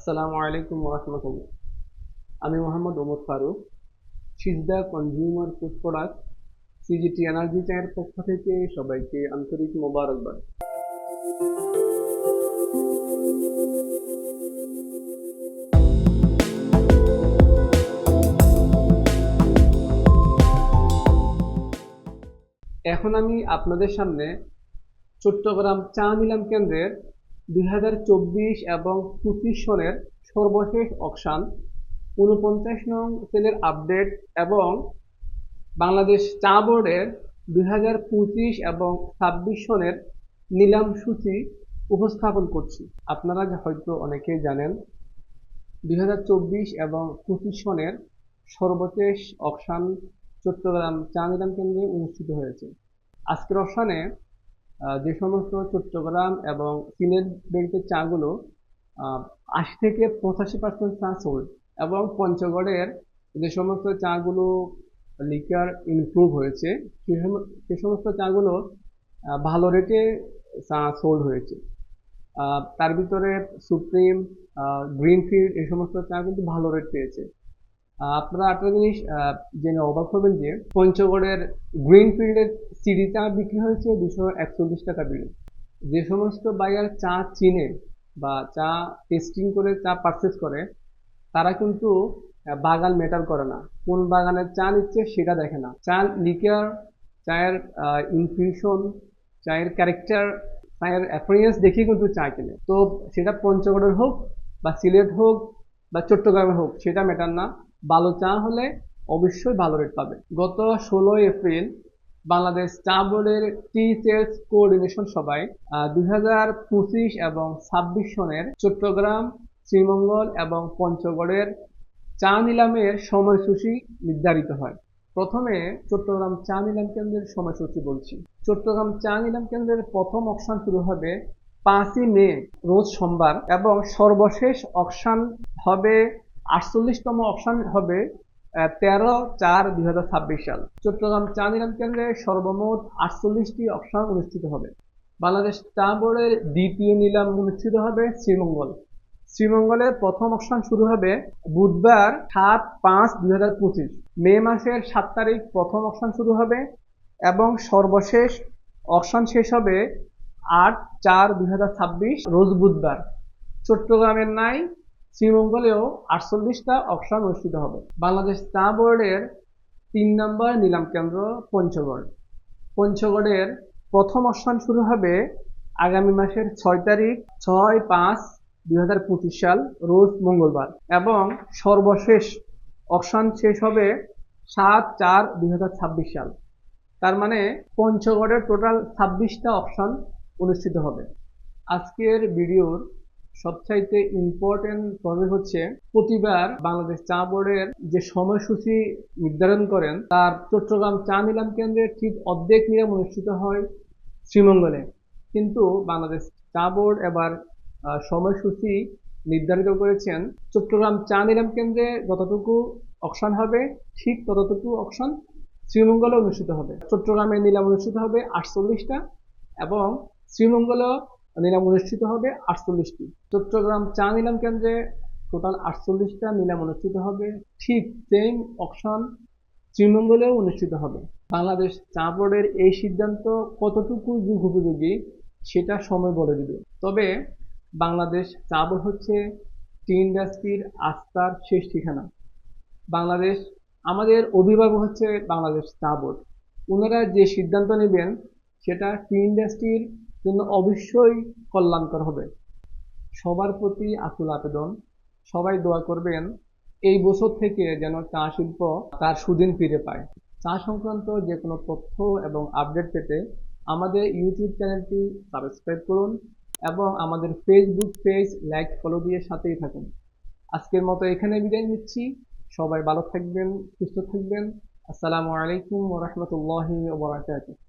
আসসালামু আলাইকুম রাহমাতুল্লাহ। আমি মোহাম্মদ ওমর ফারুক, সিজদা consumer food product CGT energy চায়ের পক্ষ থেকে সবাইকে আন্তরিক মোবারকবাদ। এখন আমি আপনাদের সামনে চট্টগ্রাম চা নিলাম কেন্দ্রের 2024 এবং 25 সনের সর্বশেষ অকশন 49 নং সেলের আপডেট এবং বাংলাদেশ চা বোর্ডের 2025 এবং 26 সনের নিলাম সূচি উপস্থাপন করছি। আপনারা হয়তো অনেকেই জানেন 2024 এবং 25 সনের সর্বশেষ অকশন চট্টগ্রাম চা নিলাম কেন্দ্রে অনুষ্ঠিত হয়েছে। আজকের অকশনে যে সমস্ত চট্টগ্রাম এবং সিলেট বেল্টের চাগুলো 80 থেকে 85% চা সোল্ড এবং পঞ্চগড়ের যে সমস্ত চাগুলো লিকার ইমপ্রুভ হয়েছে সে সমস্ত চাগুলো ভালো রেটে চা সোল্ড হয়েছে। তার ভিতরে সুপ্রিম, গ্রিনফিল্ড এই সমস্ত চা কিন্তু ভালো রেট পেয়েছে। আপনারা একটা জিনিস জেনে অবাক হবেন যে পঞ্চগড়ের গ্রিনফিল্ডের সিডি চা বিক্রি হয়েছে 241 টাকা বিল। যে সমস্ত বায়ার চা চিনে বা চা টেস্টিং করে চা পারচেস করে তারা কিন্তু বাগান ম্যাটার করে না, কোন বাগানের চা নিচ্ছে সেটা দেখে না। চা লিকার, চায়ের ইনফিউশন, চায়ের ক্যারেক্টার, চায়ের অ্যাপিয়ারেন্স দেখে কিন্তু চা কিনে। তো সেটা পঞ্চগড়ের হোক বা সিলেট হোক বা চট্টগ্রামে হোক সেটা ম্যাটার না, ভালো চা হলে অবশ্যই ভালো রেট পাবে। গত 16 এপ্রিল বাংলাদেশ চা বোর্ডের টি সেলস কোঅর্ডিনেশন সভায় 2025 এবং 26 সনের চট্টগ্রাম, শ্রীমঙ্গল এবং পঞ্চগড়ের চা নিলামের সময়সূচি নির্ধারিত হয়। প্রথমে চট্টগ্রাম চা নিলাম কেন্দ্রের সময়সূচি বলছি। চট্টগ্রাম চা নিলাম কেন্দ্রের প্রথম অকশন শুরু হবে 5ই মে রোজ সোমবার এবং সর্বশেষ অকশন হবে 48তম অকশন হবে 13/4/2026 সাল। চট্টগ্রাম চা নিলাম কেন্দ্রে সর্বমোট 48টি অকশন অনুষ্ঠিত হবে। বাংলাদেশ চা বোর্ডের দ্বিতীয় নিলাম অনুষ্ঠিত হবে শ্রীমঙ্গলের প্রথম অকশন শুরু হবে বুধবার 7/5/2025। মে মাসের 7 তারিখ প্রথম অকশন শুরু হবে এবং সর্বশেষ অকশন শেষ হবে 8/4/2026 রোজ বুধবার। চট্টগ্রামের নাই শ্রীমঙ্গলেও 48টা অকশন অনুষ্ঠিত হবে। বাংলাদেশ চা বোর্ডের 3 নম্বর নিলাম কেন্দ্র পঞ্চগড়ের প্রথম অকশন শুরু হবে আগামী মাসের 6 তারিখ 6/5/2025 সাল রোজ মঙ্গলবার এবং সর্বশেষ অকশন শেষ হবে 7/4/2026 সাল। তার মানে পঞ্চগড়ের টোটাল 26টা অকশন অনুষ্ঠিত হবে। আজকের ভিডিওর সবচাইতে ইম্পর্টেন্ট পর্ব হচ্ছে প্রতিবার বাংলাদেশ চা বোর্ডের যে সময়সূচি নির্ধারণ করেন তার চট্টগ্রাম চা নিলাম কেন্দ্রের ঠিক অর্ধেক নিলাম অনুষ্ঠিত হয় শ্রীমঙ্গলে, কিন্তু বাংলাদেশ চা বোর্ড এবার সময়সূচি নির্ধারিত করেছেন চট্টগ্রাম চা নিলাম কেন্দ্রে যতটুকু অকশন হবে ঠিক ততটুকু অকশন শ্রীমঙ্গলে অনুষ্ঠিত হবে। চট্টগ্রামে নিলাম অনুষ্ঠিত হবে 48টা এবং শ্রীমঙ্গলে নিলাম অনুষ্ঠিত হবে 48টি। চট্টগ্রাম চা নিলাম কেন্দ্রে টোটাল 48টা নিলাম অনুষ্ঠিত হবে, ঠিক সেম অকশন শ্রীমঙ্গলেও অনুষ্ঠিত হবে। বাংলাদেশ চা বোর্ডের এই সিদ্ধান্ত কতটুকু যুগ উপযোগী সেটা সময় বলে দিবে। তবে বাংলাদেশ চা বোর্ড হচ্ছে টি ইন্ডাস্ট্রির আস্থার শেষ ঠিকানা। বাংলাদেশ আমাদের অভিভাবক হচ্ছে বাংলাদেশ চা বোর্ড। ওনারা যে সিদ্ধান্ত নেবেন সেটা টি ইন্ডাস্ট্রির জন্য অবশ্যই কল্যাণকর হবে। সবার প্রতি আকুল আবেদন, সবাই দোয়া করবেন এই বছর থেকে যেন চা শিল্প তার সুদিন ফিরে পায়। চা সংক্রান্ত যে কোনো তথ্য এবং আপডেট পেতে আমাদের ইউটিউব চ্যানেলটি সাবস্ক্রাইব করুন এবং আমাদের ফেসবুক পেজ লাইক ফলো দিয়ে সাথেই থাকুন। আজকের মতো এখানে বিদায় নিচ্ছি। সবাই ভালো থাকবেন, সুস্থ থাকবেন। আসসালামু আলাইকুম ওয়া রাহমাতুল্লাহি ওয়া বারাকাতুহু।